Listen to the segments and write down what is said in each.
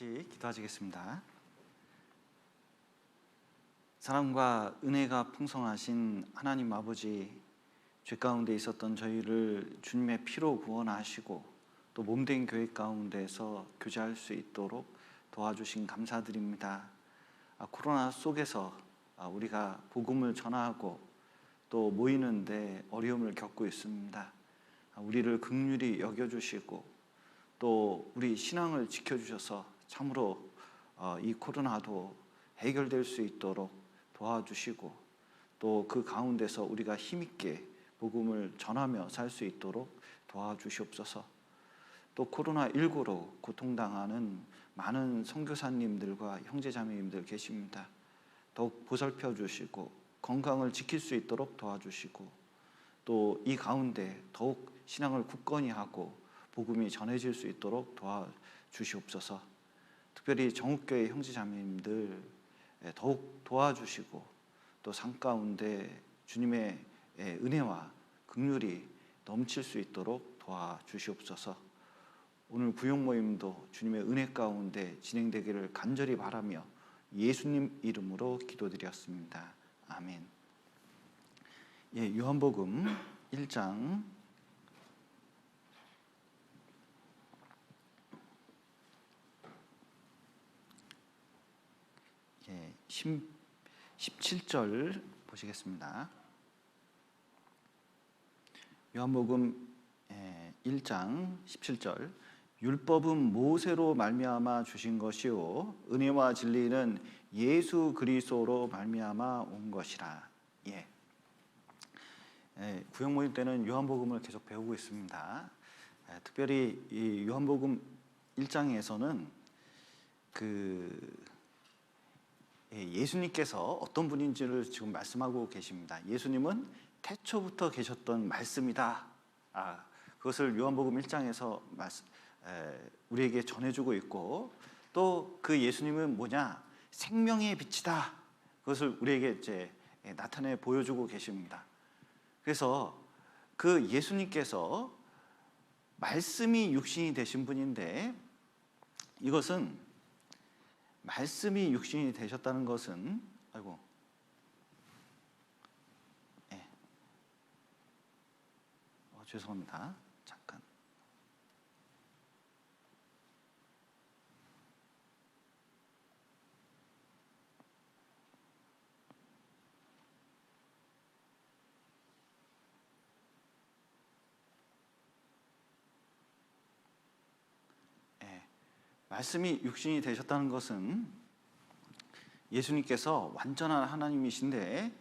같이 기도하시겠습니다. 사랑과 은혜가 풍성하신 하나님 아버지, 죄 가운데 있었던 저희를 주님의 피로 구원하시고 또 몸된 교회 가운데서 교제할 수 있도록 도와주신 감사드립니다. 코로나 속에서 우리가 복음을 전하고 또 모이는데 어려움을 겪고 있습니다. 우리를 긍휼히 여겨주시고 또 우리 신앙을 지켜주셔서 참으로 이 코로나도 해결될 수 있도록 도와주시고 또 그 가운데서 우리가 힘있게 복음을 전하며 살 수 있도록 도와주시옵소서. 또 코로나19로 고통당하는 많은 선교사님들과 형제자매님들 계십니다. 더욱 보살펴 주시고 건강을 지킬 수 있도록 도와주시고 또 이 가운데 더욱 신앙을 굳건히 하고 복음이 전해질 수 있도록 도와주시옵소서. 특별히 정읍교회 형제자매님들 더욱 도와주시고 또 삶 가운데 주님의 은혜와 긍휼이 넘칠 수 있도록 도와주시옵소서. 오늘 구역 모임도 주님의 은혜 가운데 진행되기를 간절히 바라며 예수님 이름으로 기도드렸습니다. 아멘. 요한복음 1장 17절 보시겠습니다. 요한복음 1장 17절 율법은 모세로 말미암아 주신 것이요 은혜와 진리는 예수 그리스도로 말미암아 온 것이라. 구역 모임 때는 요한복음을 계속 배우고 있습니다. 특별히 이 요한복음 1장에서는 예수님께서 어떤 분인지를 지금 말씀하고 계십니다. 예수님은 태초부터 계셨던 말씀이다. 그것을 요한복음 1장에서 우리에게 전해주고 있고 또 그 예수님은 뭐냐? 생명의 빛이다. 그것을 우리에게 이제 나타내 보여주고 계십니다. 그래서 그 예수님께서 말씀이 육신이 되신 분인데 이것은 말씀이 육신이 되셨다는 것은 죄송합니다. 잠깐. 말씀이 육신이 되셨다는 것은 예수님께서 완전한 하나님이신데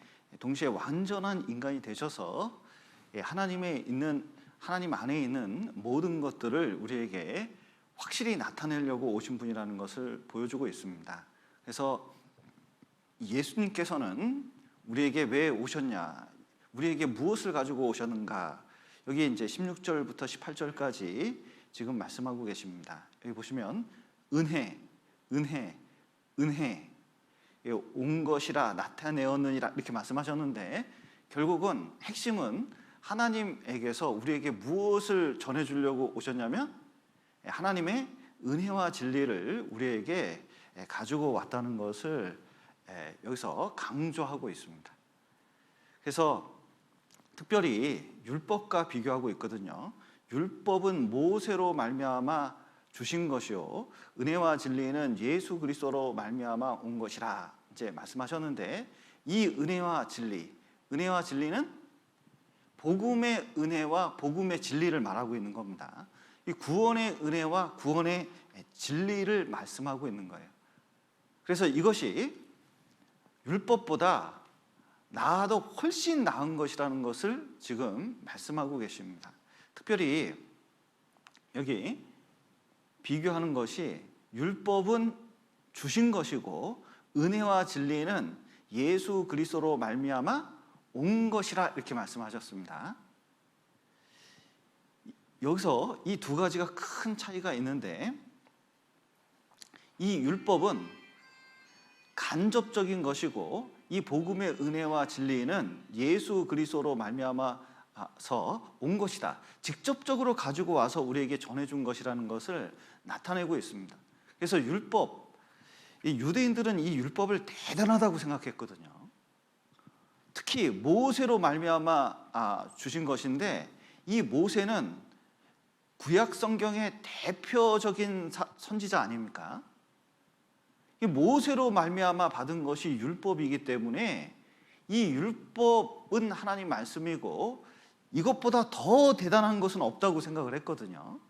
동시에 완전한 인간이 되셔서 하나님 안에 있는 모든 것들을 우리에게 확실히 나타내려고 오신 분이라는 것을 보여주고 있습니다. 그래서 예수님께서는 우리에게 왜 오셨냐, 우리에게 무엇을 가지고 오셨는가, 여기 이제 16절부터 18절까지 지금 말씀하고 계십니다. 여기 보시면 은혜 온 것이라 나타내었느니라 이렇게 말씀하셨는데 결국은 핵심은 하나님에게서 우리에게 무엇을 전해주려고 오셨냐면 하나님의 은혜와 진리를 우리에게 가지고 왔다는 것을 여기서 강조하고 있습니다. 그래서 특별히 율법과 비교하고 있거든요. 율법은 모세로 말미암아 주신 것이요 은혜와 진리는 예수 그리스도로 말미암아 온 것이라 이제 말씀하셨는데 이 은혜와 진리는 복음의 은혜와 복음의 진리를 말하고 있는 겁니다. 이 구원의 은혜와 구원의 진리를 말씀하고 있는 거예요. 그래서 이것이 율법보다 나아도 훨씬 나은 것이라는 것을 지금 말씀하고 계십니다. 특별히 여기 비교하는 것이 율법은 주신 것이고 은혜와 진리는 예수 그리스도로 말미암아 온 것이라 이렇게 말씀하셨습니다. 여기서 이 두 가지가 큰 차이가 있는데 이 율법은 간접적인 것이고 이 복음의 은혜와 진리는 예수 그리스도로 말미암아서 온 것이다. 직접적으로 가지고 와서 우리에게 전해준 것이라는 것을 나타내고 있습니다. 그래서 율법, 이 유대인들은 이 율법을 대단하다고 생각했거든요. 특히 모세로 말미암아 주신 것인데, 이 모세는 구약 성경의 대표적인 선지자 아닙니까? 이 모세로 말미암아 받은 것이 율법이기 때문에 이 율법은 하나님 말씀이고 이것보다 더 대단한 것은 없다고 생각을 했거든요.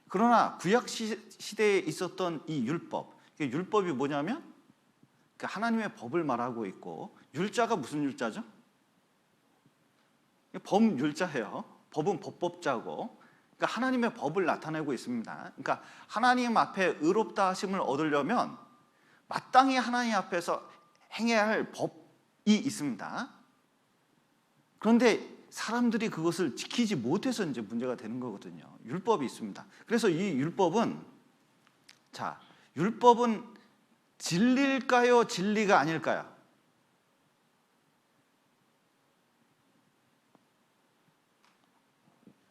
그러나 구약 시대에 있었던 이 율법이 뭐냐면 하나님의 법을 말하고 있고, 율자가 무슨 율자죠? 법율자예요. 법은 법법자고, 그러니까 하나님의 법을 나타내고 있습니다. 그러니까 하나님 앞에 의롭다 하심을 얻으려면 마땅히 하나님 앞에서 행해야 할 법이 있습니다. 그런데 사람들이 그것을 지키지 못해서 이제 문제가 되는 거거든요. 율법이 있습니다. 그래서 이 율법은 진리일까요? 진리가 아닐까요?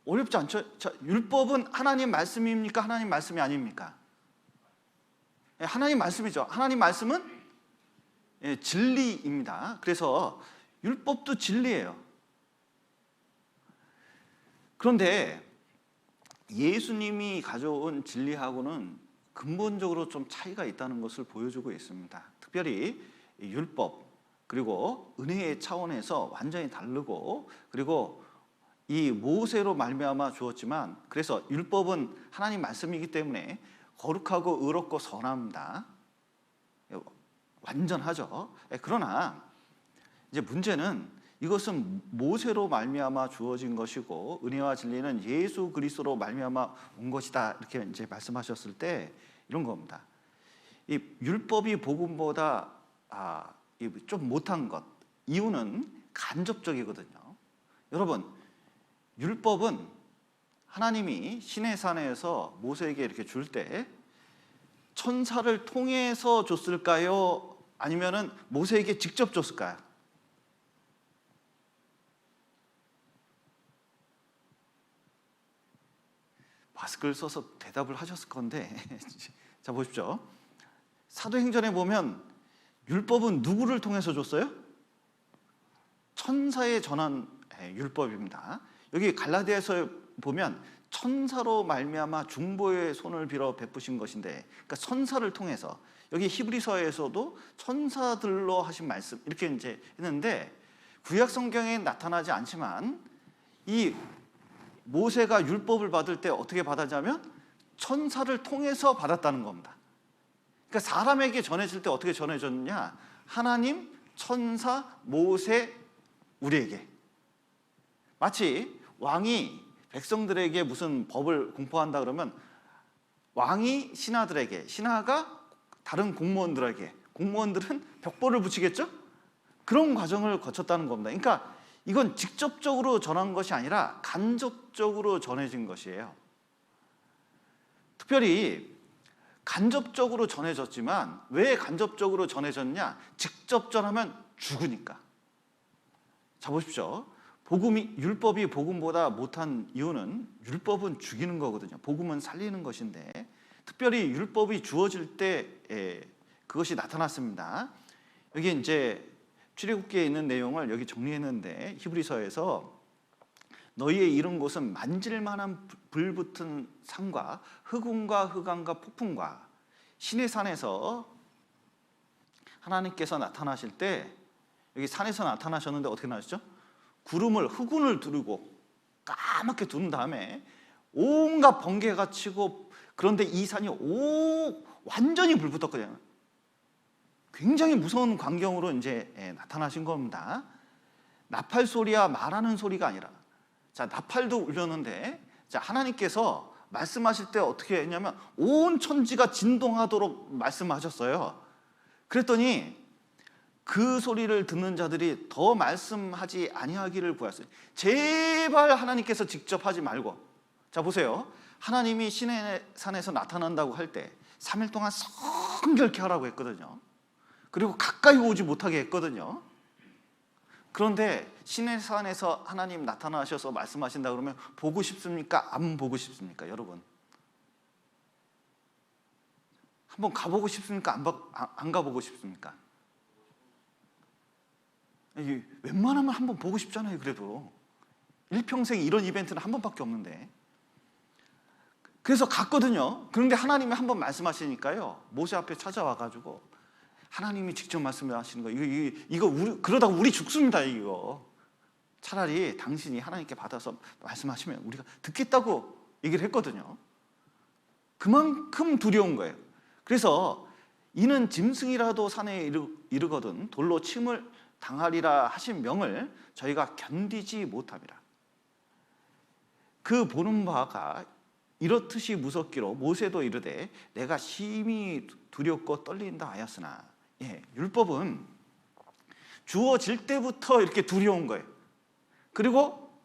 어렵지 않죠? 율법은 하나님 말씀입니까? 하나님 말씀이 아닙니까? 하나님 말씀이죠. 하나님 말씀은 진리입니다. 그래서 율법도 진리예요. 그런데 예수님이 가져온 진리하고는 근본적으로 좀 차이가 있다는 것을 보여주고 있습니다. 특별히 율법, 그리고 은혜의 차원에서 완전히 다르고, 그리고 이 모세로 말미암아 주었지만, 그래서 율법은 하나님 말씀이기 때문에 거룩하고 의롭고 선합니다. 완전하죠. 그러나 이제 문제는 이것은 모세로 말미암아 주어진 것이고 은혜와 진리는 예수 그리스도로 말미암아 온 것이다, 이렇게 이제 말씀하셨을 때 이런 겁니다. 이 율법이 복음보다 좀 못한 것, 이유는 간접적이거든요. 여러분, 율법은 하나님이 시내산에서 모세에게 이렇게 줄 때 천사를 통해서 줬을까요? 아니면은 모세에게 직접 줬을까요? 마스크를 써서 대답을 하셨을 건데 자, 보십시오. 사도행전에 보면 율법은 누구를 통해서 줬어요? 천사에 전한 율법입니다. 여기 갈라디아서에 보면 천사로 말미암아 중보의 손을 빌어 베푸신 것인데, 그러니까 천사를 통해서, 여기 히브리서에서도 천사들로 하신 말씀 이렇게 이제 했는데, 구약 성경에 나타나지 않지만 이 모세가 율법을 받을 때 어떻게 받았냐면 천사를 통해서 받았다는 겁니다. 그러니까 사람에게 전해질 때 어떻게 전해졌느냐? 하나님, 천사, 모세, 우리에게. 마치 왕이 백성들에게 무슨 법을 공포한다 그러면 왕이 신하들에게, 신하가 다른 공무원들에게, 공무원들은 벽보를 붙이겠죠? 그런 과정을 거쳤다는 겁니다. 그러니까 이건 직접적으로 전한 것이 아니라 간접적으로 전해진 것이에요. 특별히 간접적으로 전해졌지만, 왜 간접적으로 전해졌냐? 직접 전하면 죽으니까. 자, 보십시오. 율법이 복음보다 못한 이유는 율법은 죽이는 거거든요. 복음은 살리는 것인데, 특별히 율법이 주어질 때 그것이 나타났습니다. 여기 이제 출애굽기에 있는 내용을 여기 정리했는데, 히브리서에서 너희의 이른 곳은 만질만한 불붙은 산과 흑운과 흑암과 폭풍과 신의 산에서 하나님께서 나타나실 때, 여기 산에서 나타나셨는데 어떻게 나셨죠? 구름을, 흑운을 두르고 까맣게 두른 다음에 온갖 번개가 치고, 그런데 이 산이 완전히 불붙었거든요. 굉장히 무서운 광경으로 이제 나타나신 겁니다. 나팔 소리야 말하는 소리가 아니라, 자, 나팔도 울렸는데, 자, 하나님께서 말씀하실 때 어떻게 했냐면 온 천지가 진동하도록 말씀하셨어요. 그랬더니 그 소리를 듣는 자들이 더 말씀하지 아니하기를 구하였어요. 제발 하나님께서 직접 하지 말고. 자, 보세요. 하나님이 시내 산에서 나타난다고 할 때 3일 동안 성결케 하라고 했거든요. 그리고 가까이 오지 못하게 했거든요. 그런데 시내 산에서 하나님 나타나셔서 말씀하신다 그러면 보고 싶습니까? 안 보고 싶습니까? 여러분, 한번 가보고 싶습니까? 안 가보고 싶습니까? 웬만하면 한번 보고 싶잖아요. 그래도 일평생 이런 이벤트는 한 번밖에 없는데. 그래서 갔거든요. 그런데 하나님이 한번 말씀하시니까요, 모세 앞에 찾아와가지고 하나님이 직접 말씀하시는 거, 이거 그러다가 우리 죽습니다. 이거 차라리 당신이 하나님께 받아서 말씀하시면 우리가 듣겠다고 얘기를 했거든요. 그만큼 두려운 거예요. 그래서 이는 짐승이라도 산에 이르거든 돌로 침을 당하리라 하신 명을 저희가 견디지 못함이라. 그 보는 바가 이렇듯이 무섭기로 모세도 이르되 내가 심히 두렵고 떨린다 하였으나, 율법은 주어질 때부터 이렇게 두려운 거예요. 그리고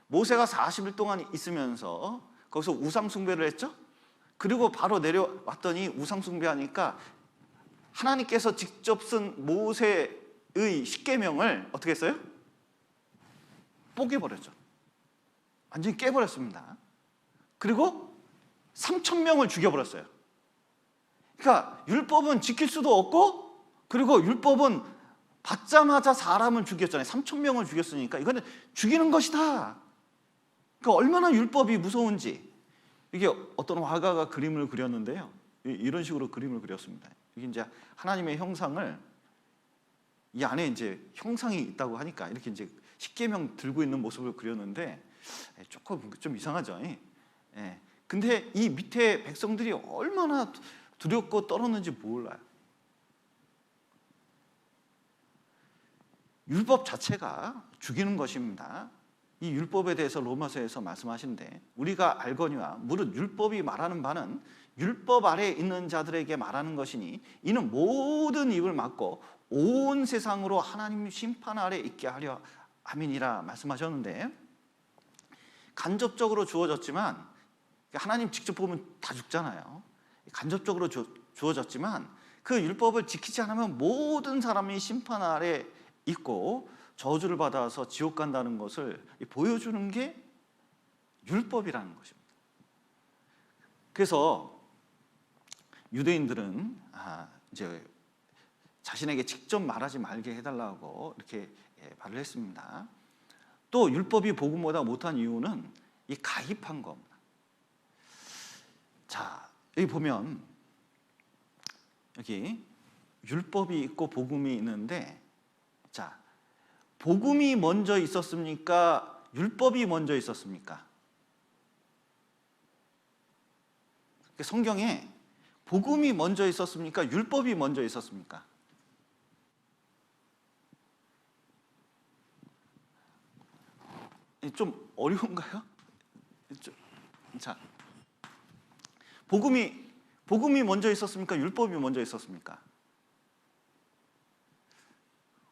모세가 40일 동안 있으면서 거기서 우상 숭배를 했죠. 그리고 바로 내려왔더니 우상 숭배하니까 하나님께서 직접 쓴 모세의 십계명을 어떻게 했어요? 뽀개버렸죠. 완전히 깨버렸습니다. 그리고 3,000명을 죽여버렸어요. 그러니까 율법은 지킬 수도 없고, 그리고 율법은 받자마자 사람을 죽였잖아요. 3,000명을 죽였으니까 이거는 죽이는 것이다. 그러니까 얼마나 율법이 무서운지. 이게 어떤 화가가 그림을 그렸는데요, 이런 식으로 그림을 그렸습니다. 이게 이제 하나님의 형상을, 이 안에 이제 형상이 있다고 하니까 이렇게 이제 십계명 들고 있는 모습을 그렸는데 조금 좀 이상하죠. 근데 이 밑에 백성들이 얼마나 두렵고 떨었는지 몰라요. 율법 자체가 죽이는 것입니다. 이 율법에 대해서 로마서에서 말씀하시는데, 우리가 알거니와 무릇 율법이 말하는 바는 율법 아래에 있는 자들에게 말하는 것이니 이는 모든 입을 막고 온 세상으로 하나님 심판 아래 있게 하려 함이니라 말씀하셨는데, 간접적으로 주어졌지만, 하나님 직접 보면 다 죽잖아요. 간접적으로 주어졌지만 그 율법을 지키지 않으면 모든 사람이 심판 아래 있고 저주를 받아서 지옥 간다는 것을 보여주는 게 율법이라는 것입니다. 그래서 유대인들은 이제 자신에게 직접 말하지 말게 해달라고 이렇게 말을 했습니다. 또 율법이 복음보다 못한 이유는 이 가입한 겁니다. 자, 여기 보면 여기 율법이 있고 복음이 있는데, 자, 복음이 먼저 있었습니까? 율법이 먼저 있었습니까? 성경에 복음이 먼저 있었습니까? 율법이 먼저 있었습니까? 좀 어려운가요? 자, 복음이 먼저 있었습니까? 율법이 먼저 있었습니까?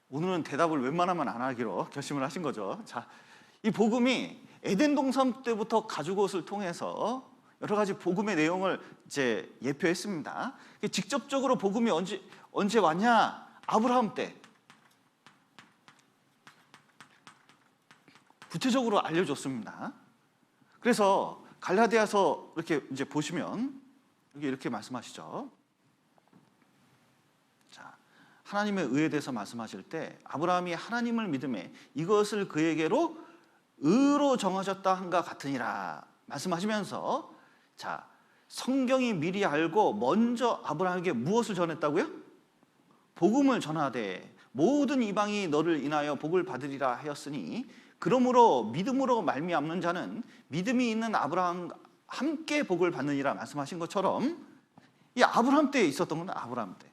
오늘은 대답을 웬만하면 안 하기로 결심을 하신 거죠. 자, 이 복음이 에덴 동산 때부터 가죽옷을 통해서 여러 가지 복음의 내용을 이제 예표했습니다. 직접적으로 복음이 언제 왔냐? 아브라함 때. 구체적으로 알려줬습니다. 그래서 갈라디아서 이렇게 이제 보시면 여기 이렇게 말씀하시죠. 자, 하나님의 의에 대해서 말씀하실 때 아브라함이 하나님을 믿음에 이것을 그에게로 의로 정하셨다 한가 같으니라 말씀하시면서, 자, 성경이 미리 알고 먼저 아브라함에게 무엇을 전했다고요? 복음을 전하되 모든 이방이 너를 인하여 복을 받으리라 하였으니 그러므로 믿음으로 말미암는 자는 믿음이 있는 아브라함과 함께 복을 받느니라 말씀하신 것처럼, 이 아브라함 때에 있었던 건 아브라함 때.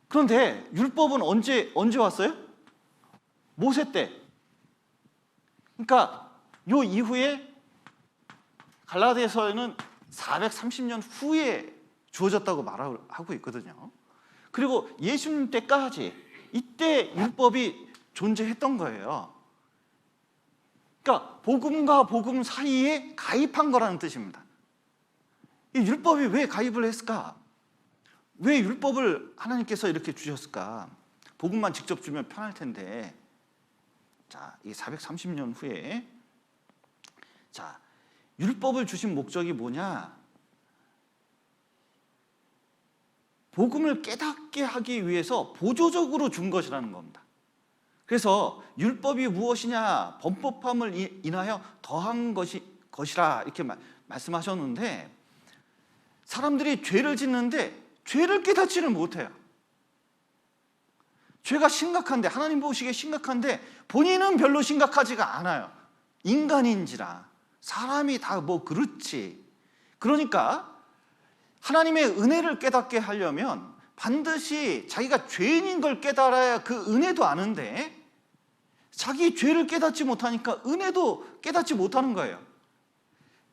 그런데 율법은 언제 왔어요? 모세 때. 그러니까 요 이후에 갈라디아서에는 430년 후에 주어졌다고 말하고 있거든요. 그리고 예수님 때까지 이때 율법이 존재했던 거예요. 그러니까 복음과 복음 사이에 가입한 거라는 뜻입니다. 이 율법이 왜 가입을 했을까? 왜 율법을 하나님께서 이렇게 주셨을까? 복음만 직접 주면 편할 텐데. 자, 이 430년 후에, 자, 율법을 주신 목적이 뭐냐? 복음을 깨닫게 하기 위해서 보조적으로 준 것이라는 겁니다. 그래서 율법이 무엇이냐? 범법함을 인하여 더한 것이라 이렇게 말씀하셨는데, 사람들이 죄를 짓는데 죄를 깨닫지를 못해요. 죄가 심각한데, 하나님 보시기에 심각한데 본인은 별로 심각하지가 않아요. 인간인지라, 사람이 다 뭐 그렇지. 그러니까 하나님의 은혜를 깨닫게 하려면 반드시 자기가 죄인인 걸 깨달아야 그 은혜도 아는데, 자기 죄를 깨닫지 못하니까 은혜도 깨닫지 못하는 거예요.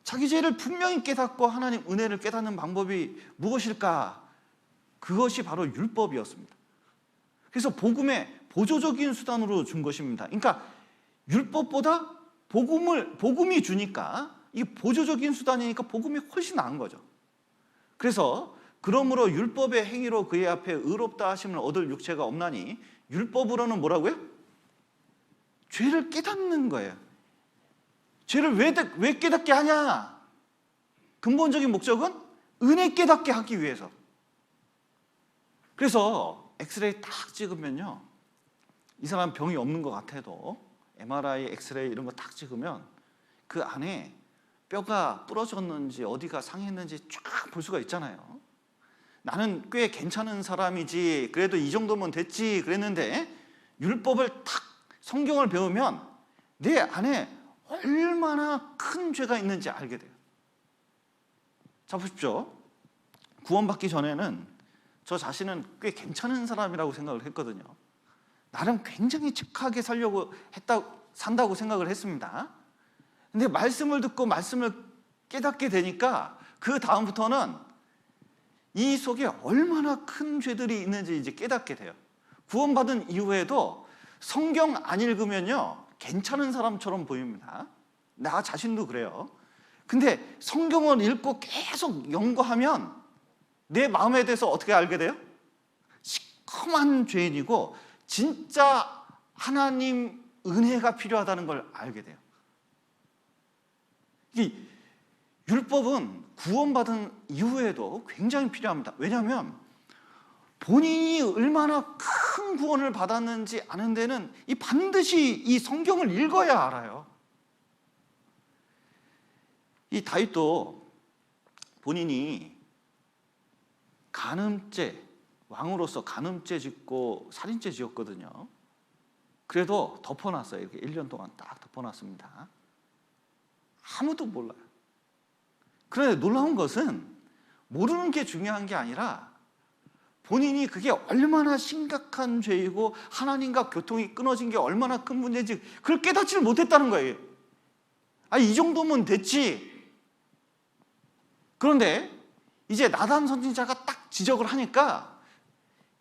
자기 죄를 분명히 깨닫고 하나님 은혜를 깨닫는 방법이 무엇일까? 그것이 바로 율법이었습니다. 그래서 복음의 보조적인 수단으로 준 것입니다. 그러니까 율법보다 복음이 주니까, 이 보조적인 수단이니까 복음이 훨씬 나은 거죠. 그래서 그러므로 율법의 행위로 그의 앞에 의롭다 하심을 얻을 육체가 없나니, 율법으로는 뭐라고요? 죄를 깨닫는 거예요. 죄를 왜 깨닫게 하냐? 근본적인 목적은 은혜 깨닫게 하기 위해서. 그래서 엑스레이 딱 찍으면요, 이 사람 병이 없는 것 같아도 MRI, 엑스레이 이런 거 딱 찍으면 그 안에 뼈가 부러졌는지 어디가 상했는지 쫙 볼 수가 있잖아요. 나는 꽤 괜찮은 사람이지, 그래도 이 정도면 됐지 그랬는데, 율법을 탁 성경을 배우면 내 안에 얼마나 큰 죄가 있는지 알게 돼요. 자, 보십시오. 구원받기 전에는 저 자신은 꽤 괜찮은 사람이라고 생각을 했거든요. 나름 굉장히 착하게 산다고 생각을 했습니다. 근데 말씀을 듣고 말씀을 깨닫게 되니까 그 다음부터는 이 속에 얼마나 큰 죄들이 있는지 이제 깨닫게 돼요. 구원받은 이후에도 성경 안 읽으면요, 괜찮은 사람처럼 보입니다. 나 자신도 그래요. 근데 성경을 읽고 계속 연구하면 내 마음에 대해서 어떻게 알게 돼요? 시커먼 죄인이고 진짜 하나님 은혜가 필요하다는 걸 알게 돼요. 이 율법은 구원받은 이후에도 굉장히 필요합니다. 왜냐하면 본인이 얼마나 큰 구원을 받았는지 아는 데는 반드시 이 성경을 읽어야 알아요. 이 다윗도 본인이 왕으로서 간음죄 짓고 살인죄 지었거든요. 그래도 덮어놨어요. 이렇게 1년 동안 딱 덮어놨습니다. 아무도 몰라요. 그런데 놀라운 것은 모르는 게 중요한 게 아니라 본인이 그게 얼마나 심각한 죄이고 하나님과 교통이 끊어진 게 얼마나 큰 문제인지 그걸 깨닫지를 못했다는 거예요. 이 정도면 됐지. 그런데 이제 나단 선지자가 딱 지적을 하니까,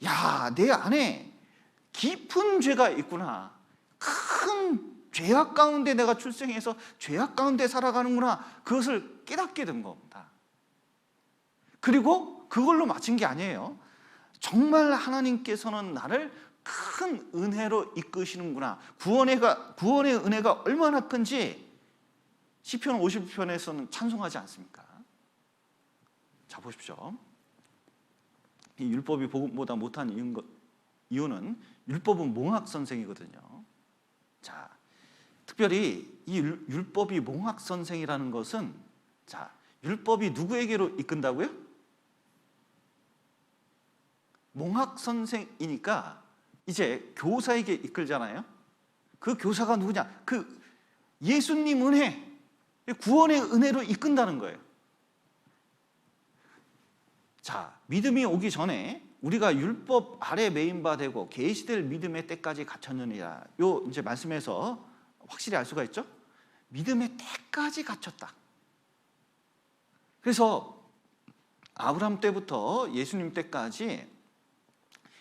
야, 내 안에 깊은 죄가 있구나. 큰 죄악 가운데 내가 출생해서 죄악 가운데 살아가는구나. 그것을 깨닫게 된 겁니다. 그리고 그걸로 마친 게 아니에요. 정말 하나님께서는 나를 큰 은혜로 이끄시는구나. 구원의 은혜가 얼마나 큰지 시편 50편에서는 찬송하지 않습니까? 자, 보십시오. 이 율법이 복음보다 못한 이유는 율법은 몽학 선생이거든요. 자, 특별히 이 율법이 몽학 선생이라는 것은, 자, 율법이 누구에게로 이끈다고요? 몽학 선생이니까 이제 교사에게 이끌잖아요. 그 교사가 누구냐? 그 예수님 은혜, 구원의 은혜로 이끈다는 거예요. 자, 믿음이 오기 전에 우리가 율법 아래 매인바 되고 계시될 믿음의 때까지 갇혔느니라. 요 이제 말씀에서 확실히 알 수가 있죠? 믿음의 때까지 갇혔다. 그래서 아브라함 때부터 예수님 때까지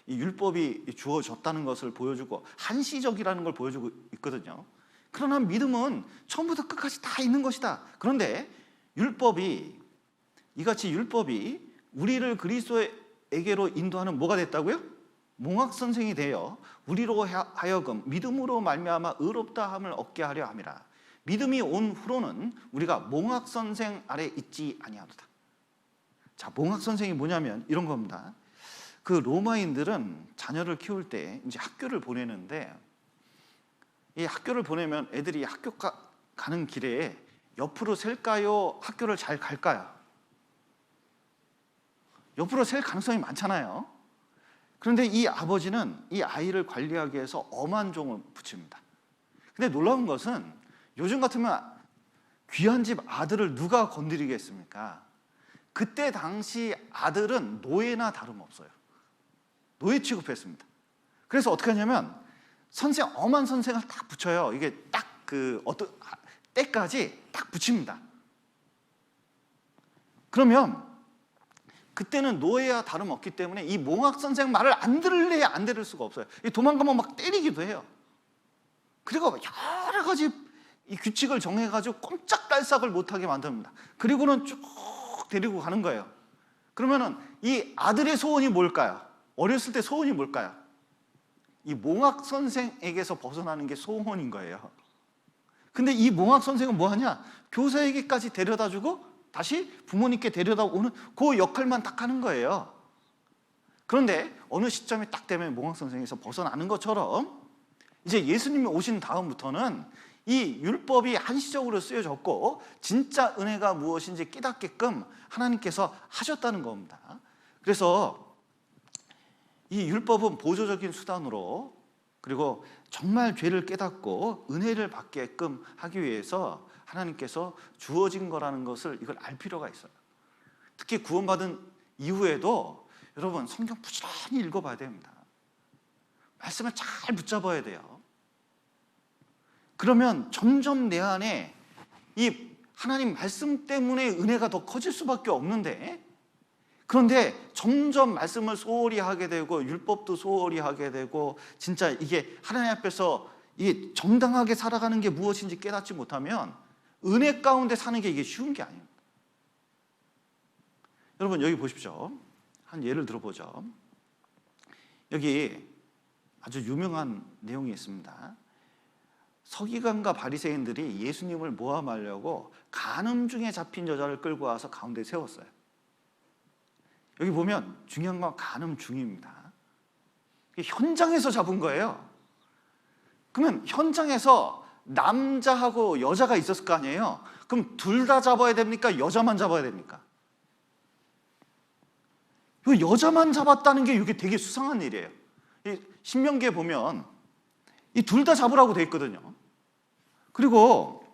이 율법이 주어졌다는 것을 보여주고 한시적이라는 걸 보여주고 있거든요. 그러나 믿음은 처음부터 끝까지 다 있는 것이다. 그런데 이같이 율법이 우리를 그리스도에게로 인도하는 뭐가 됐다고요? 몽학 선생이 되어 우리로 하여금 믿음으로 말미암아 의롭다함을 얻게 하려 함이라. 믿음이 온 후로는 우리가 몽학 선생 아래 있지 아니하도다. 자, 몽학 선생이 뭐냐면 이런 겁니다. 그 로마인들은 자녀를 키울 때 이제 학교를 보내는데, 이 학교를 보내면 애들이 학교 가는 길에 옆으로 셀까요? 학교를 잘 갈까요? 옆으로 셀 가능성이 많잖아요. 그런데 이 아버지는 이 아이를 관리하기 위해서 엄한 종을 붙입니다. 근데 놀라운 것은 요즘 같으면 귀한 집 아들을 누가 건드리겠습니까? 그때 당시 아들은 노예나 다름없어요. 노예 취급했습니다. 그래서 어떻게 하냐면 엄한 선생을 딱 붙여요. 이게 딱 그 어떤 때까지 딱 붙입니다. 그러면 그때는 노예와 다름없기 때문에 이 몽학 선생 말을 안 들을래야 안 들을 수가 없어요. 도망가면 막 때리기도 해요. 그리고 여러 가지 이 규칙을 정해가지고 꼼짝달싹을 못하게 만듭니다. 그리고는 쭉 데리고 가는 거예요. 그러면은 이 아들의 소원이 뭘까요? 어렸을 때 소원이 뭘까요? 이 몽학 선생에게서 벗어나는 게 소원인 거예요. 근데 이 몽학 선생은 뭐 하냐? 교사에게까지 데려다주고 다시 부모님께 데려다 오는 그 역할만 딱 하는 거예요. 그런데 어느 시점이 딱 되면 몽학 선생에서 벗어나는 것처럼 이제 예수님이 오신 다음부터는 이 율법이 한시적으로 쓰여졌고 진짜 은혜가 무엇인지 깨닫게끔 하나님께서 하셨다는 겁니다. 그래서 이 율법은 보조적인 수단으로, 그리고 정말 죄를 깨닫고 은혜를 받게끔 하기 위해서 하나님께서 주어진 거라는 것을 이걸 알 필요가 있어요. 특히 구원받은 이후에도 여러분 성경 부지런히 읽어봐야 됩니다. 말씀을 잘 붙잡아야 돼요. 그러면 점점 내 안에 이 하나님 말씀 때문에 은혜가 더 커질 수밖에 없는데, 그런데 점점 말씀을 소홀히 하게 되고 율법도 소홀히 하게 되고 진짜 이게 하나님 앞에서 이게 정당하게 살아가는 게 무엇인지 깨닫지 못하면 은혜 가운데 사는 게 이게 쉬운 게 아닙니다. 여러분 여기 보십시오. 한 예를 들어보죠. 여기 아주 유명한 내용이 있습니다. 서기관과 바리새인들이 예수님을 모함하려고 간음 중에 잡힌 여자를 끌고 와서 가운데 세웠어요. 여기 보면 중요한 건 간음 중입니다. 현장에서 잡은 거예요. 그러면 현장에서 남자하고 여자가 있었을 거 아니에요. 그럼 둘 다 잡아야 됩니까? 여자만 잡아야 됩니까? 이 여자만 잡았다는 게 이게 되게 수상한 일이에요. 신명기에 보면 이 둘 다 잡으라고 돼 있거든요. 그리고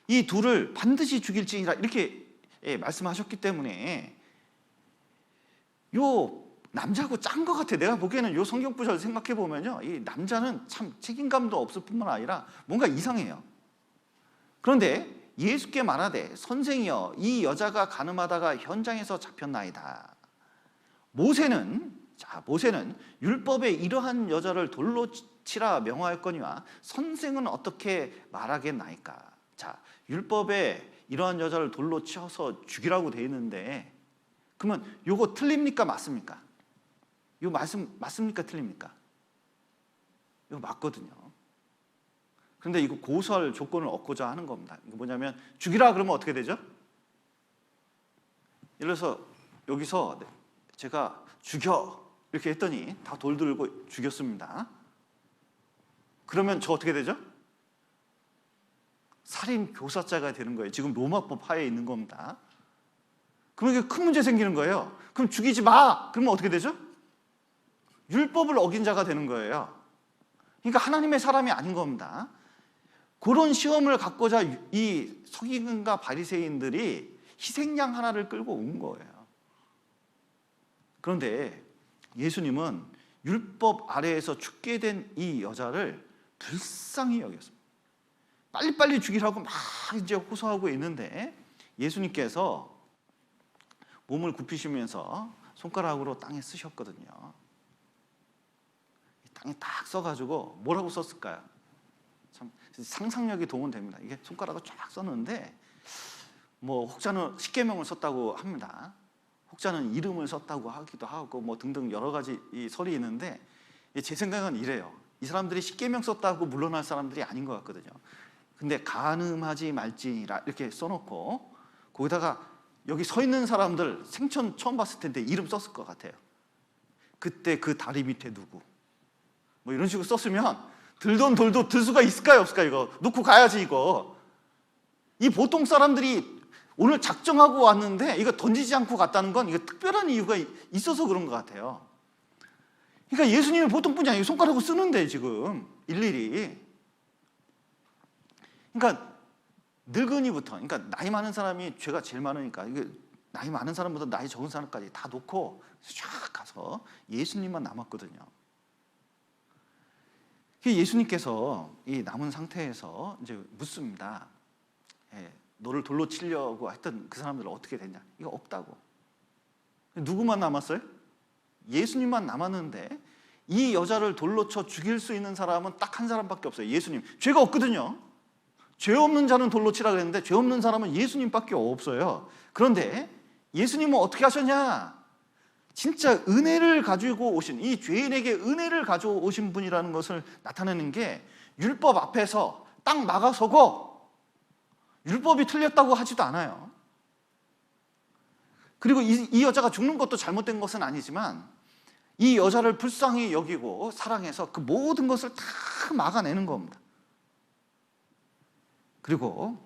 이 둘을 반드시 죽일지니라 이렇게 말씀하셨기 때문에 요 남자하고 짠 것 같아. 내가 보기에는 요 성경 구절 생각해 보면요, 이 남자는 참 책임감도 없을 뿐만 아니라 뭔가 이상해요. 그런데 예수께 말하되 선생이여 이 여자가 간음하다가 현장에서 잡혔나이다. 모세는 율법에 이러한 여자를 돌로 치라 명하였거니와 선생은 어떻게 말하겠나이까. 자, 율법에 이러한 여자를 돌로 치어서 죽이라고 돼 있는데, 그러면 요거 틀립니까 맞습니까? 요 말씀 맞습니까 틀립니까? 이거 맞거든요. 그런데 이거 고소할 조건을 얻고자 하는 겁니다. 이거 뭐냐면 죽이라 그러면 어떻게 되죠? 예를 들어서 여기서 제가 죽여 이렇게 했더니 다 돌 들고 죽였습니다. 그러면 저 어떻게 되죠? 살인 교사죄가 되는 거예요. 지금 로마법 하에 있는 겁니다. 그러면 이게 큰 문제 생기는 거예요. 그럼 죽이지 마! 그러면 어떻게 되죠? 율법을 어긴 자가 되는 거예요. 그러니까 하나님의 사람이 아닌 겁니다. 그런 시험을 갖고자 이 서기관과 바리새인들이 희생양 하나를 끌고 온 거예요. 그런데 예수님은 율법 아래에서 죽게 된 이 여자를 불쌍히 여겼습니다. 빨리빨리 죽이라고 막 이제 호소하고 있는데 예수님께서 몸을 굽히시면서 손가락으로 땅에 쓰셨거든요. 땅에 딱 써가지고 뭐라고 썼을까요? 참 상상력이 동원됩니다. 이게 손가락을 쫙 썼는데 뭐 혹자는 십계명을 썼다고 합니다. 혹자는 이름을 썼다고 하기도 하고 뭐 등등 여러 가지 이 설이 있는데 제 생각은 이래요. 이 사람들이 십계명 썼다고 물러날 사람들이 아닌 것 같거든요. 근데 간음하지 말지니라 이렇게 써놓고 거기다가 여기 서 있는 사람들 생전 처음 봤을 텐데 이름 썼을 것 같아요. 그때 그 다리 밑에 누구 뭐 이런 식으로 썼으면 들던 돌도 들 수가 있을까요 없을까요? 이거 놓고 가야지. 이거 이 보통 사람들이 오늘 작정하고 왔는데 이거 던지지 않고 갔다는 건 이거 특별한 이유가 있어서 그런 것 같아요. 그러니까 예수님은 보통 분이 아니고 손가락으로 쓰는데 지금 일일이. 그러니까 늙은이부터, 그러니까 나이 많은 사람이 죄가 제일 많으니까 이게 나이 많은 사람부터 나이 적은 사람까지 다 놓고 쫙 가서 예수님만 남았거든요. 예수님께서 이 남은 상태에서 이제 묻습니다. 너를 돌로 치려고 했던 그 사람들은 어떻게 됐냐? 이거 없다고. 누구만 남았어요? 예수님만 남았는데 이 여자를 돌로 쳐 죽일 수 있는 사람은 딱 한 사람밖에 없어요. 예수님. 죄가 없거든요. 죄 없는 자는 돌로 치라 그랬는데 죄 없는 사람은 예수님밖에 없어요. 그런데 예수님은 어떻게 하셨냐? 진짜 은혜를 가지고 오신, 이 죄인에게 은혜를 가지고 오신 분이라는 것을 나타내는 게 율법 앞에서 딱 막아서고 율법이 틀렸다고 하지도 않아요. 그리고 이 여자가 죽는 것도 잘못된 것은 아니지만 이 여자를 불쌍히 여기고 사랑해서 그 모든 것을 다 막아내는 겁니다. 그리고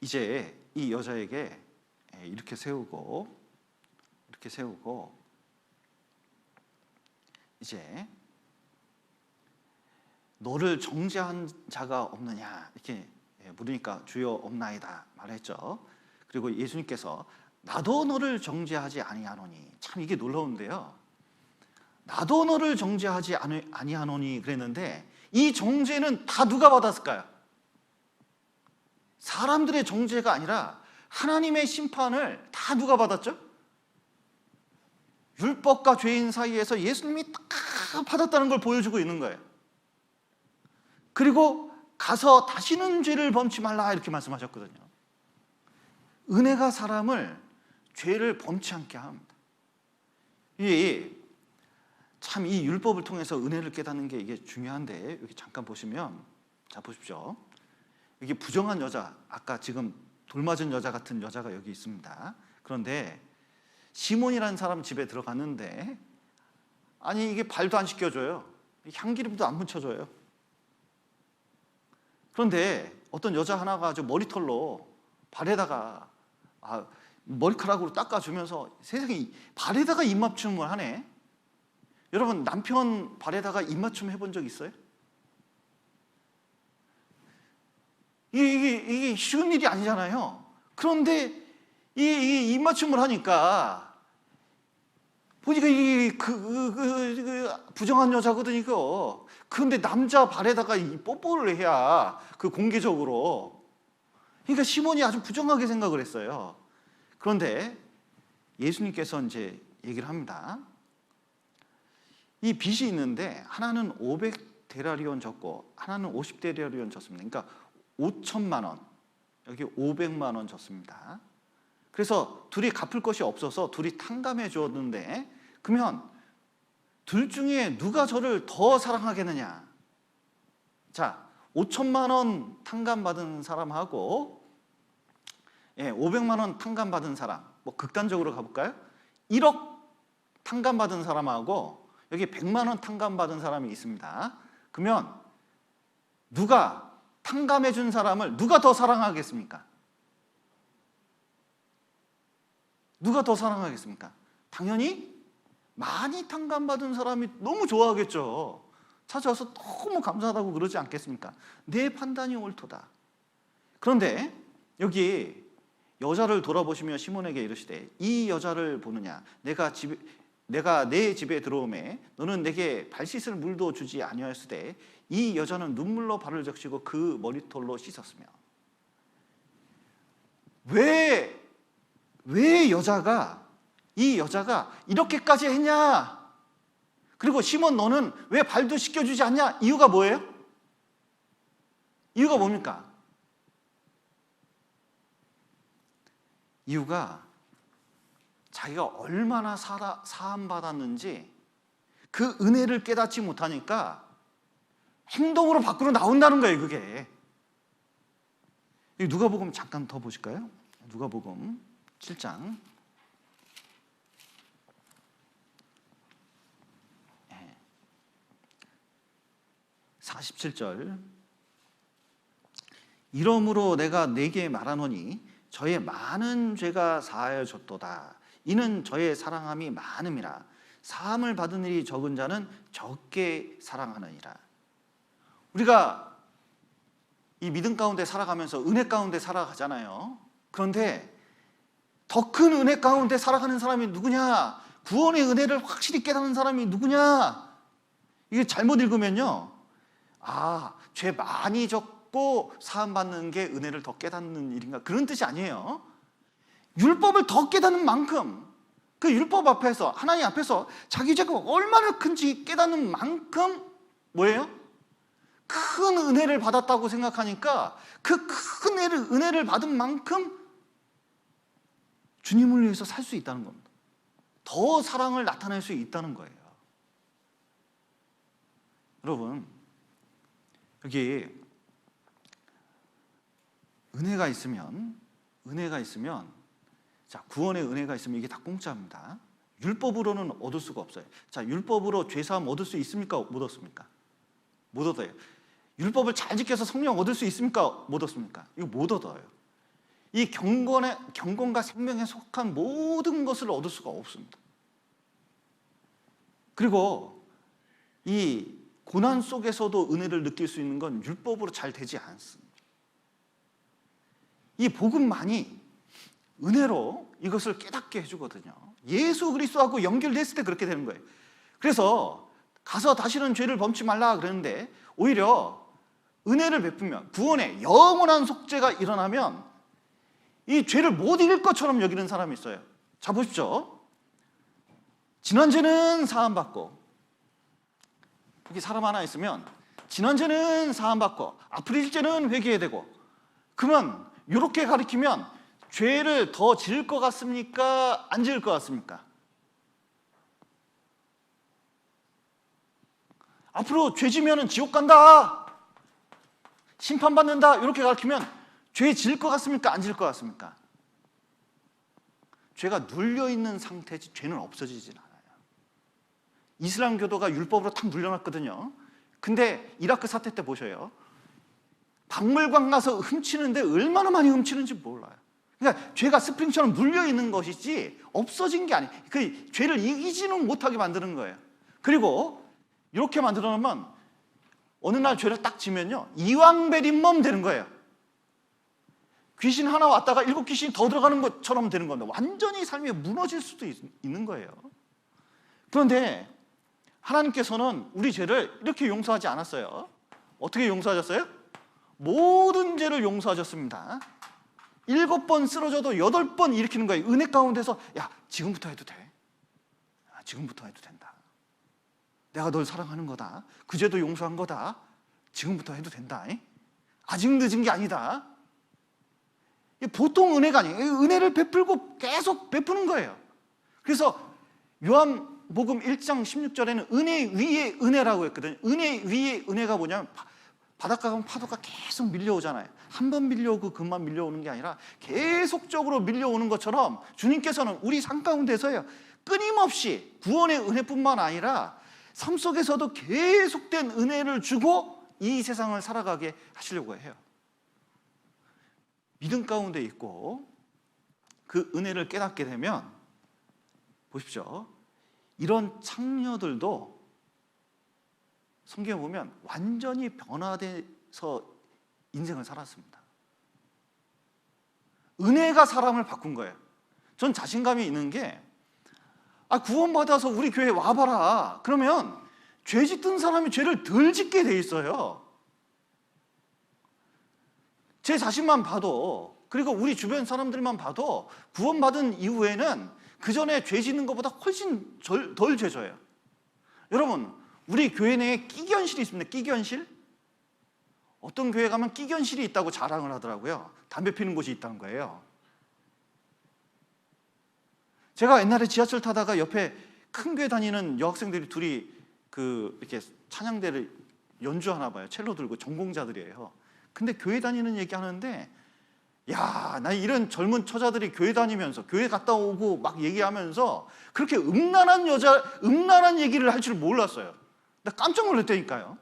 이제 이 여자에게 이렇게 세우고 이제 너를 정죄한 자가 없느냐 이렇게 물으니까 주여 없나이다 말했죠. 그리고 예수님께서 나도 너를 정죄하지 아니하노니, 참 이게 놀라운데요. 나도 너를 정죄하지 아니하노니 그랬는데 이 정죄는 다 누가 받았을까요? 사람들의 정죄가 아니라 하나님의 심판을 다 누가 받았죠? 율법과 죄인 사이에서 예수님이 다 받았다는 걸 보여주고 있는 거예요. 그리고 가서 다시는 죄를 범치 말라 이렇게 말씀하셨거든요. 은혜가 사람을 죄를 범치 않게 합니다. 참 이 율법을 통해서 은혜를 깨닫는 게 이게 중요한데, 여기 잠깐 보시면, 자 보십시오. 여기 부정한 여자, 아까 지금 돌 맞은 여자 같은 여자가 여기 있습니다. 그런데 시몬이라는 사람 집에 들어갔는데 아니 이게 발도 안 씻겨줘요. 향기름도 안 묻혀줘요. 그런데 어떤 여자 하나가 저 머리털로 발에다가 머리카락으로 닦아주면서 세상에 발에다가 입맞춤을 하네. 여러분 남편 발에다가 입맞춤 해본 적 있어요? 이게 쉬운 일이 아니잖아요. 그런데 이 입맞춤을 하니까 보니까 부정한 여자거든 이거. 그런데 남자 발에다가 이 뽀뽀를 해야 그 공개적으로. 그러니까 시몬이 아주 부정하게 생각을 했어요. 그런데 예수님께서 이제 얘기를 합니다. 이 빚이 있는데 하나는 500데나리온 졌고 하나는 50데나리온 졌습니다. 그러니까 5천만 원, 여기 500만 원 졌습니다. 그래서 둘이 갚을 것이 없어서 둘이 탕감해 줬는데, 그러면 둘 중에 누가 저를 더 사랑하겠느냐? 자, 5천만 원 탕감받은 사람하고 500만 원 탕감받은 사람, 뭐 극단적으로 가볼까요? 1억 탕감받은 사람하고 여기 100만 원 탕감받은 사람이 있습니다. 그러면 누가 탕감해 준 사람을 누가 더 사랑하겠습니까? 누가 더 사랑하겠습니까? 당연히 많이 탕감받은 사람이 너무 좋아하겠죠. 찾아와서 너무 감사하다고 그러지 않겠습니까? 내 판단이 옳도다. 그런데 여기 여자를 돌아보시며 시몬에게 이르시되 이 여자를 보느냐? 내가 내 집에 들어오매 너는 내게 발 씻을 물도 주지 아니하였으되 이 여자는 눈물로 발을 적시고 그 머리털로 씻었으며. 왜 이 여자가 이렇게까지 했냐? 그리고 시몬 너는 왜 발도 씻겨주지 않냐? 이유가 뭐예요? 이유가 뭡니까? 이유가 자기가 얼마나 사함받았는지 그 은혜를 깨닫지 못하니까 행동으로 밖으로 나온다는 거예요. 그게 누가복음 잠깐 더 보실까요? 누가복음 7장 47절. 이러므로 내가 네게 말하노니 저의 많은 죄가 사하여 졌도다. 이는 저의 사랑함이 많음이라. 사함을 받은 일이 적은 자는 적게 사랑하느니라. 우리가 이 믿음 가운데 살아가면서 은혜 가운데 살아가잖아요. 그런데 더 큰 은혜 가운데 살아가는 사람이 누구냐? 구원의 은혜를 확실히 깨닫는 사람이 누구냐? 이게 잘못 읽으면요, 죄 많이 졌고 사함 받는 게 은혜를 더 깨닫는 일인가, 그런 뜻이 아니에요. 율법을 더 깨닫는 만큼, 그 율법 앞에서, 하나님 앞에서 자기 죄가 얼마나 큰지 깨닫는 만큼 뭐예요? 큰 은혜를 받았다고 생각하니까 그 큰 은혜를 받은 만큼 주님을 위해서 살 수 있다는 겁니다. 더 사랑을 나타낼 수 있다는 거예요. 여러분, 여기 은혜가 있으면, 자, 구원의 은혜가 있으면 이게 다 공짜입니다. 율법으로는 얻을 수가 없어요. 자, 율법으로 죄사함 얻을 수 있습니까? 못 얻습니까? 못 얻어요. 율법을 잘 지켜서 성령 얻을 수 있습니까? 못 얻습니까? 이거 못 얻어요. 이 경건과 생명에 속한 모든 것을 얻을 수가 없습니다. 그리고 이 고난 속에서도 은혜를 느낄 수 있는 건 율법으로 잘 되지 않습니다. 이 복음만이 은혜로 이것을 깨닫게 해주거든요. 예수 그리스도하고 연결됐을 때 그렇게 되는 거예요. 그래서 가서 다시는 죄를 범치 말라 그러는데, 오히려 은혜를 베푸면, 구원의 영원한 속죄가 일어나면 이 죄를 못 이길 것처럼 여기는 사람이 있어요. 자, 보십시오. 지난 죄는 사함받고, 여기 사람 하나 있으면 지난 죄는 사함받고 앞으로 질 죄는 회개해야 되고, 그러면 이렇게 가리키면 죄를 더 지을 것 같습니까? 안 지을 것 같습니까? 앞으로 죄 지면은 지옥 간다, 심판받는다, 이렇게 가르치면 죄 지을 것 같습니까? 안 지을 것 같습니까? 죄가 눌려있는 상태지 죄는 없어지진 않아요. 이슬람 교도가 율법으로 탁 눌려놨거든요. 근데 이라크 사태 때 보셔요. 박물관 가서 훔치는데 얼마나 많이 훔치는지 몰라요. 그러니까 죄가 스프링처럼 눌려있는 것이지 없어진 게 아니에요. 그 죄를 이기지는 못하게 만드는 거예요. 그리고 이렇게 만들어 놓으면 어느 날 죄를 딱 지면요, 이왕배린몸 되는 거예요. 귀신 하나 왔다가 7 귀신이 더 들어가는 것처럼 되는 겁니다. 완전히 삶이 무너질 수도 있는 거예요. 그런데 하나님께서는 우리 죄를 이렇게 용서하지 않았어요. 어떻게 용서하셨어요? 모든 죄를 용서하셨습니다. 7번 쓰러져도 8번 일으키는 거예요. 은혜 가운데서, 야, 지금부터 해도 돼. 지금부터 해도 된다. 내가 널 사랑하는 거다. 그 죄도 용서한 거다. 지금부터 해도 된다. 아직 늦은 게 아니다. 보통 은혜가 아니에요. 은혜를 베풀고 계속 베푸는 거예요. 그래서 요한복음 1장 16절에는 은혜 위에 은혜라고 했거든요. 은혜 위에 은혜가 뭐냐면, 바닷가 가면 파도가 계속 밀려오잖아요. 한 번 밀려오고 그만 밀려오는 게 아니라 계속적으로 밀려오는 것처럼 주님께서는 우리 삶 가운데서요, 끊임없이 구원의 은혜뿐만 아니라 삶 속에서도 계속된 은혜를 주고 이 세상을 살아가게 하시려고 해요. 믿음 가운데 있고 그 은혜를 깨닫게 되면, 보십시오, 이런 창녀들도 성경에 보면 완전히 변화돼서 인생을 살았습니다. 은혜가 사람을 바꾼 거예요. 전 자신감이 있는 게, 구원받아서 우리 교회에 와봐라. 그러면 죄 짓던 사람이 죄를 덜 짓게 돼 있어요. 제 자신만 봐도, 그리고 우리 주변 사람들만 봐도 구원받은 이후에는 그 전에 죄 짓는 것보다 훨씬 덜 죄 져요. 여러분, 우리 교회 내에 끼견실이 있습니다. 끼견실? 어떤 교회 가면 끼견실이 있다고 자랑을 하더라고요. 담배 피는 곳이 있다는 거예요. 제가 옛날에 지하철 타다가 옆에 큰 교회 다니는 여학생들이 둘이 이렇게 찬양대를 연주하나 봐요. 첼로 들고, 전공자들이에요. 근데 교회 다니는 얘기 하는데 야, 나 이런 젊은 처자들이 교회 다니면서 교회 갔다 오고 막 얘기하면서 그렇게 음란한 얘기를 할 줄 몰랐어요. 나 깜짝 놀랐다니까요.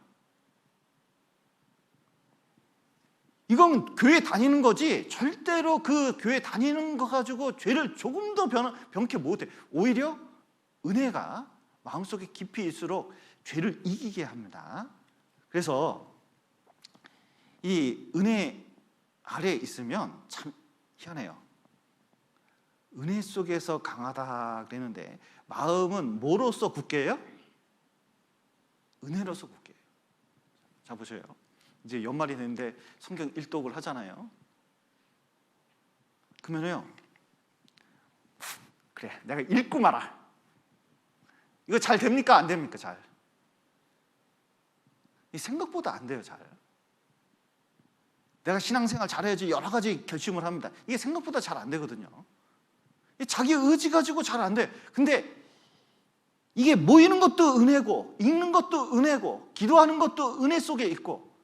이건 교회 다니는 거지 절대로 그 교회 다니는 거 가지고 죄를 조금 더 변케 못해. 오히려 은혜가 마음속에 깊이 있을수록 죄를 이기게 합니다. 그래서 이 은혜 아래에 있으면 참 희한해요. 은혜 속에서 강하다 그랬는데 마음은 뭐로서 굳게 해요? 은혜로서 굳게 해요. 자, 보세요. 이제 연말이 됐는데 성경 일독을 하잖아요. 그러면요, 그래, 내가 읽고 말아. 이거 잘 됩니까? 안 됩니까? 잘. 이 생각보다 안 돼요. 잘. 내가 신앙생활 잘해야지 여러 가지 결심을 합니다. 이게 생각보다 잘 안 되거든요. 자기 의지 가지고 잘 안 돼. 근데 이게 모이는 것도 은혜고, 읽는 것도 은혜고, 기도하는 것도 은혜 속에 있고,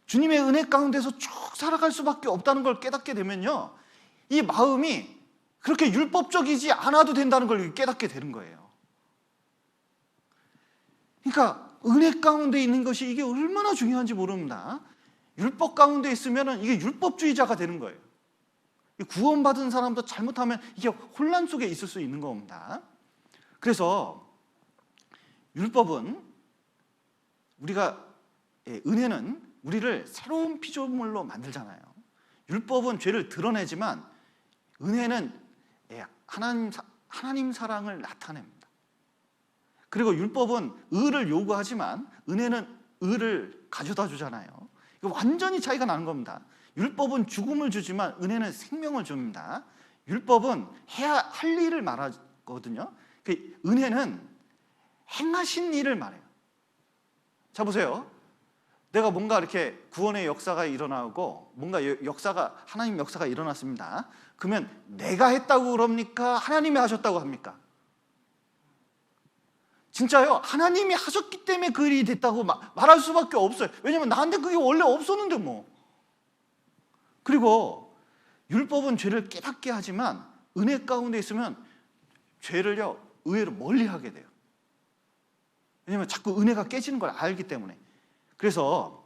주님의 은혜 가운데서 쭉 살아갈 수밖에 없다는 걸 깨닫게 되면요, 이 마음이 그렇게 율법적이지 않아도 된다는 걸 깨닫게 되는 거예요. 그러니까 은혜 가운데 있는 것이 이게 얼마나 중요한지 모릅니다. 율법 가운데 있으면 이게 율법주의자가 되는 거예요. 구원받은 사람도 잘못하면 이게 혼란 속에 있을 수 있는 겁니다. 그래서 율법은 은혜는 우리를 새로운 피조물로 만들잖아요. 율법은 죄를 드러내지만 은혜는 하나님 사랑을 나타냅니다. 그리고 율법은 의를 요구하지만 은혜는 의를 가져다 주잖아요. 이거 완전히 차이가 나는 겁니다. 율법은 죽음을 주지만 은혜는 생명을 줍니다. 율법은 해야 할 일을 말하거든요. 은혜는 행하신 일을 말해요. 자, 보세요. 내가 뭔가 이렇게 구원의 역사가 일어나고 뭔가 하나님 역사가 일어났습니다. 그러면 내가 했다고 그럽니까? 하나님이 하셨다고 합니까? 진짜요? 하나님이 하셨기 때문에 그 일이 됐다고 말할 수밖에 없어요. 왜냐면 나한테 그게 원래 없었는데 뭐. 그리고 율법은 죄를 깨닫게 하지만 은혜 가운데 있으면 죄를요 의외로 멀리하게 돼요. 왜냐면 자꾸 은혜가 깨지는 걸 알기 때문에. 그래서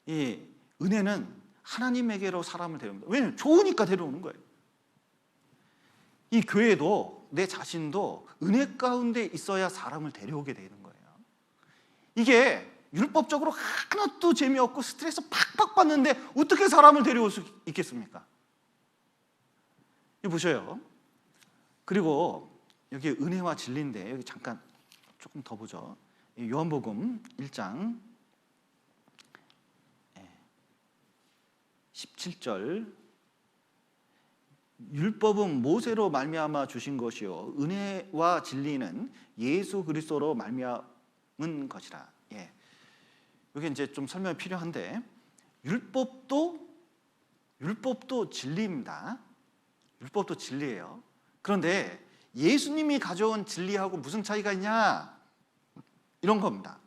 이 은혜는 하나님에게로 사람을 데려옵니다. 왜냐면 좋으니까 데려오는 거예요. 이 교회도 내 자신도 은혜 가운데 있어야 사람을 데려오게 되는 거예요. 이게 율법적으로 하나도 재미없고 스트레스 팍팍 받는데 어떻게 사람을 데려올 수 있겠습니까? 이거 보셔요. 그리고 여기 은혜와 진리인데 여기 잠깐 조금 더 보죠. 요한복음 1장 17절 율법은 모세로 말미암아 주신 것이요 은혜와 진리는 예수 그리스도로 말미암은 것이라. 여기 이제 좀 설명이 필요한데 율법도 진리입니다. 율법도 진리예요. 그런데 예수님이 가져온 진리하고 무슨 차이가 있냐? 이런 겁니다.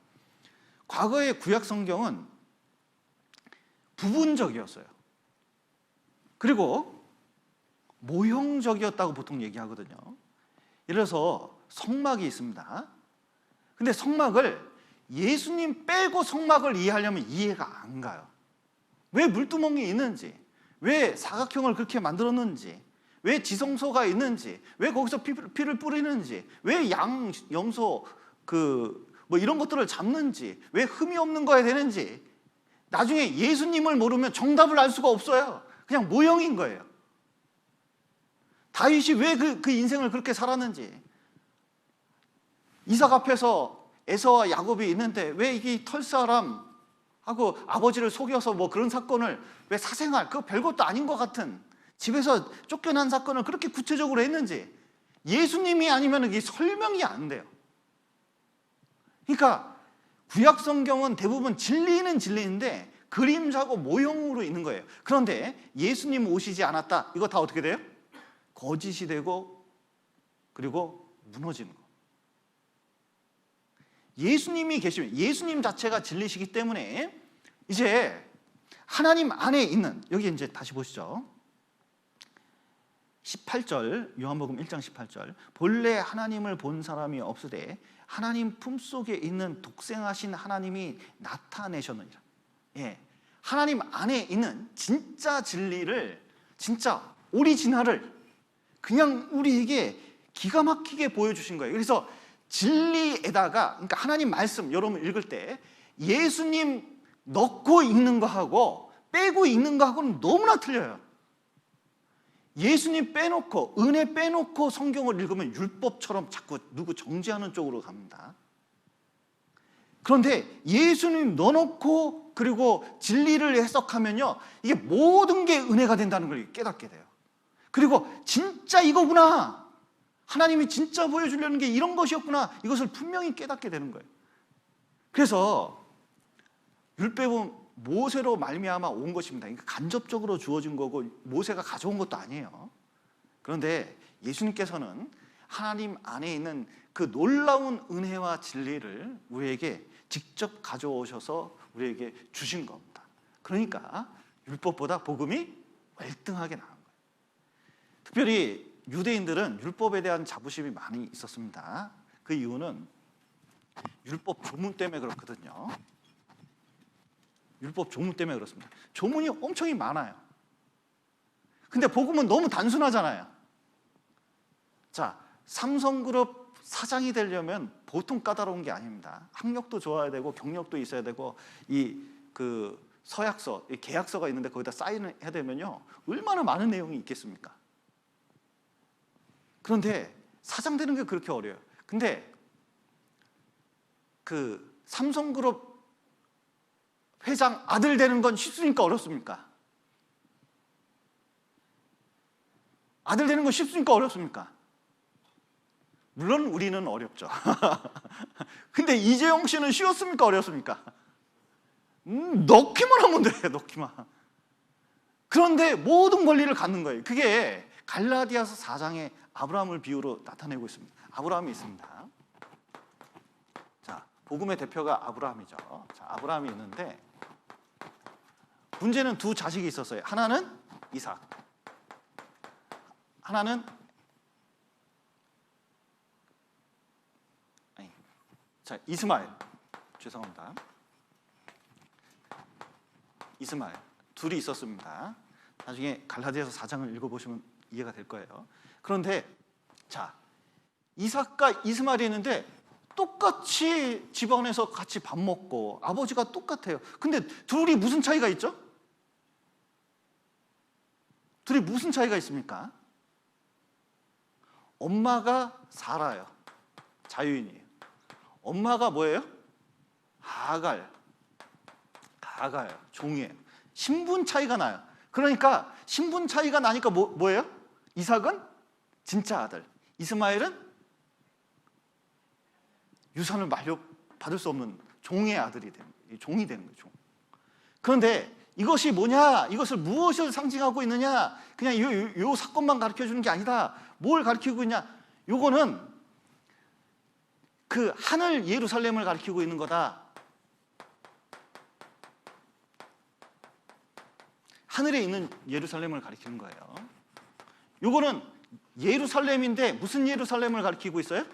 과거의 구약 성경은 부분적이었어요. 그리고 모형적이었다고 보통 얘기하거든요. 예를 들어서 성막이 있습니다. 근데 성막을 예수님 빼고 성막을 이해하려면 이해가 안 가요. 왜 물두멍이 있는지, 왜 사각형을 그렇게 만들었는지, 왜 지성소가 있는지, 왜 거기서 피를 뿌리는지, 왜 염소 뭐 이런 것들을 잡는지, 왜 흠이 없는 거야 되는지 나중에 예수님을 모르면 정답을 알 수가 없어요. 그냥 모형인 거예요. 다윗이 왜 그 인생을 그렇게 살았는지, 이삭 앞에서 에서와 야곱이 있는데 왜 이게 털사람하고 아버지를 속여서 뭐 그런 사건을 왜 사생활 그거 별것도 아닌 것 같은 집에서 쫓겨난 사건을 그렇게 구체적으로 했는지 예수님이 아니면 이게 설명이 안 돼요. 그러니까 구약 성경은 대부분 진리는 진리인데 그림자고 모형으로 있는 거예요. 그런데 예수님 오시지 않았다. 이거 다 어떻게 돼요? 거짓이 되고 그리고 무너지는 거. 예수님이 계시면 예수님 자체가 진리시기 때문에 이제 하나님 안에 있는, 여기 이제 다시 보시죠. 18절, 요한복음 1장 18절. 본래 하나님을 본 사람이 없으되 하나님 품속에 있는 독생하신 하나님이 나타내셨느니라. 예, 하나님 안에 있는 진짜 진리를, 진짜 오리지널을 그냥 우리에게 기가 막히게 보여주신 거예요. 그래서 진리에다가, 그러니까 하나님 말씀 여러분 읽을 때 예수님 넣고 읽는 거하고 빼고 읽는 거하고는 너무나 틀려요. 예수님 빼놓고, 은혜 빼놓고 성경을 읽으면 율법처럼 자꾸 누구 정죄하는 쪽으로 갑니다. 그런데 예수님 넣어놓고 그리고 진리를 해석하면요, 이게 모든 게 은혜가 된다는 걸 깨닫게 돼요. 그리고 진짜 이거구나, 하나님이 진짜 보여주려는 게 이런 것이었구나, 이것을 분명히 깨닫게 되는 거예요. 그래서 율법은 모세로 말미암아 온 것입니다. 그러니까 간접적으로 주어진 거고 모세가 가져온 것도 아니에요. 그런데 예수님께서는 하나님 안에 있는 그 놀라운 은혜와 진리를 우리에게 직접 가져오셔서 우리에게 주신 겁니다. 그러니까 율법보다 복음이 월등하게 나은 거예요. 특별히 유대인들은 율법에 대한 자부심이 많이 있었습니다. 그 이유는 율법 조문 때문에 그렇거든요. 율법 조문 때문에 그렇습니다. 조문이 엄청 많아요. 근데 복음은 너무 단순하잖아요. 자, 삼성그룹 사장이 되려면 보통 까다로운 게 아닙니다. 학력도 좋아야 되고 경력도 있어야 되고 그 서약서, 계약서가 있는데 거기다 사인을 해야 되면요, 얼마나 많은 내용이 있겠습니까? 그런데 사장 되는 게 그렇게 어려워요. 근데 그 삼성그룹 회장 아들 되는 건 쉽습니까? 어렵습니까? 아들 되는 건 쉽습니까? 어렵습니까? 물론 우리는 어렵죠. 근데 이재용 씨는 쉬웠습니까? 어렵습니까? 넣기만 하면 돼, 넣기만. 그런데 모든 권리를 갖는 거예요. 그게 갈라디아서 4장에 아브라함을 비유로 나타내고 있습니다. 아브라함이 있습니다. 자, 복음의 대표가 아브라함이죠. 자, 아브라함이 있는데 문제는 두 자식이 있었어요. 하나는 이삭, 하나는 이스마엘. 죄송합니다. 이스마엘. 둘이 있었습니다. 나중에 갈라디아서 4장을 읽어보시면 이해가 될 거예요. 그런데 자, 이삭과 이스마엘이 있는데 똑같이 집안에서 같이 밥 먹고 아버지가 똑같아요. 근데 둘이 무슨 차이가 있죠? 둘이 무슨 차이가 있습니까? 엄마가 사라요. 자유인이에요. 엄마가 뭐예요? 하갈, 종이에요. 신분 차이가 나요. 그러니까 신분 차이가 나니까 뭐예요? 이삭은 진짜 아들, 이스마엘은 유산을 받을 수 없는 종의 아들이 되는 거예요. 종이 되는 거예요. 종. 그런데 이것이 뭐냐? 이것을 무엇을 상징하고 있느냐? 그냥 요 사건만 가르쳐 주는 게 아니다. 뭘 가르치고 있냐? 요거는 그 하늘 예루살렘을 가리키고 있는 거다. 하늘에 있는 예루살렘을 가리키는 거예요. 요거는 예루살렘인데 무슨 예루살렘을 가리키고 있어요?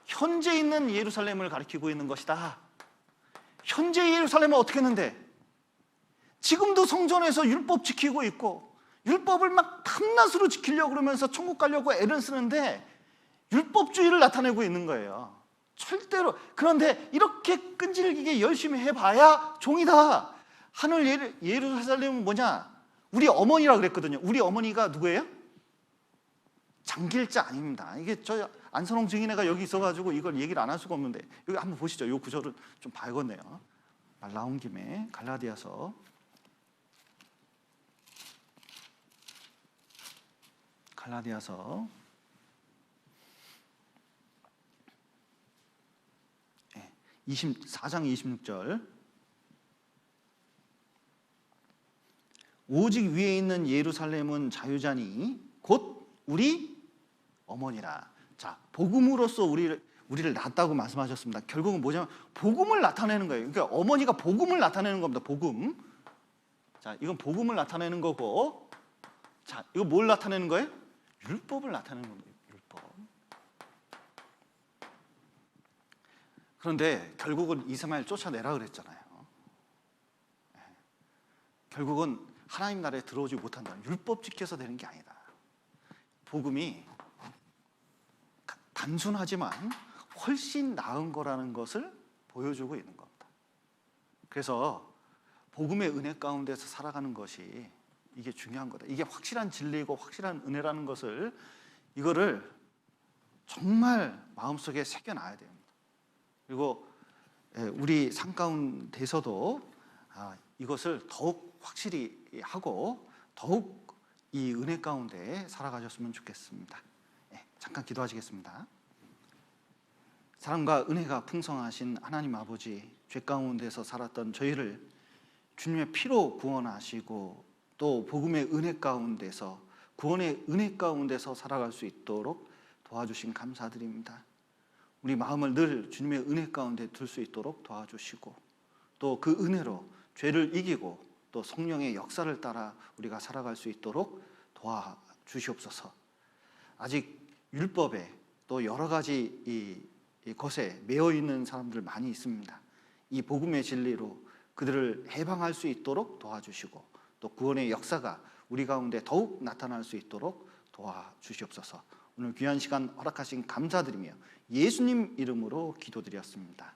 현재 있는 예루살렘을 가리키고 있는 것이다. 현재 예루살렘은 어떻게 했는데? 지금도 성전에서 율법 지키고 있고 율법을 막 밤낮으로 지키려고 그러면서 천국 가려고 애를 쓰는데 율법주의를 나타내고 있는 거예요. 절대로. 그런데 이렇게 끈질기게 열심히 해봐야 종이다. 하늘 예루살렘은 뭐냐? 우리 어머니라 그랬거든요. 우리 어머니가 누구예요? 장길자 아닙니다. 이게 저 안선홍 증인회가 여기 있어가지고 이걸 얘기를 안 할 수가 없는데 여기 한번 보시죠. 이 구절을 좀 봐야겠네요. 말 나온 김에 갈라디아서 24장 26절. 오직 위에 있는 예루살렘은 자유자니 곧 우리 어머니라. 자, 복음으로써 우리를 낳았다고 말씀하셨습니다. 결국은 뭐냐면 복음을 나타내는 거예요. 그러니까 어머니가 복음을 나타내는 겁니다. 복음. 자, 이건 복음을 나타내는 거고, 자, 이거 뭘 나타내는 거예요? 율법을 나타내는 겁니다. 율법. 그런데 결국은 이스마엘 쫓아내라 그랬잖아요. 결국은 하나님 나라에 들어오지 못한다. 율법 지켜서 되는 게 아니다. 복음이 단순하지만 훨씬 나은 거라는 것을 보여주고 있는 겁니다. 그래서 복음의 은혜 가운데서 살아가는 것이 이게 중요한 거다. 이게 확실한 진리이고 확실한 은혜라는 것을, 이거를 정말 마음속에 새겨놔야 됩니다. 그리고 우리 삶 가운데서도 이것을 더욱 확실히 하고 더욱 이 은혜 가운데 살아가셨으면 좋겠습니다. 잠깐 기도하시겠습니다. 사랑과 은혜가 풍성하신 하나님 아버지, 죄 가운데서 살았던 저희를 주님의 피로 구원하시고 또 복음의 은혜 가운데서, 구원의 은혜 가운데서 살아갈 수 있도록 도와주신 감사드립니다. 우리 마음을 늘 주님의 은혜 가운데 둘 수 있도록 도와주시고, 또 그 은혜로 죄를 이기고 또 성령의 역사를 따라 우리가 살아갈 수 있도록 도와주시옵소서. 아직 율법에 또 여러 가지 이 것에 매여 있는 사람들 많이 있습니다. 이 복음의 진리로 그들을 해방할 수 있도록 도와주시고, 또 구원의 역사가 우리 가운데 더욱 나타날 수 있도록 도와주시옵소서. 오늘 귀한 시간 허락하신 감사드리며 예수님 이름으로 기도드렸습니다.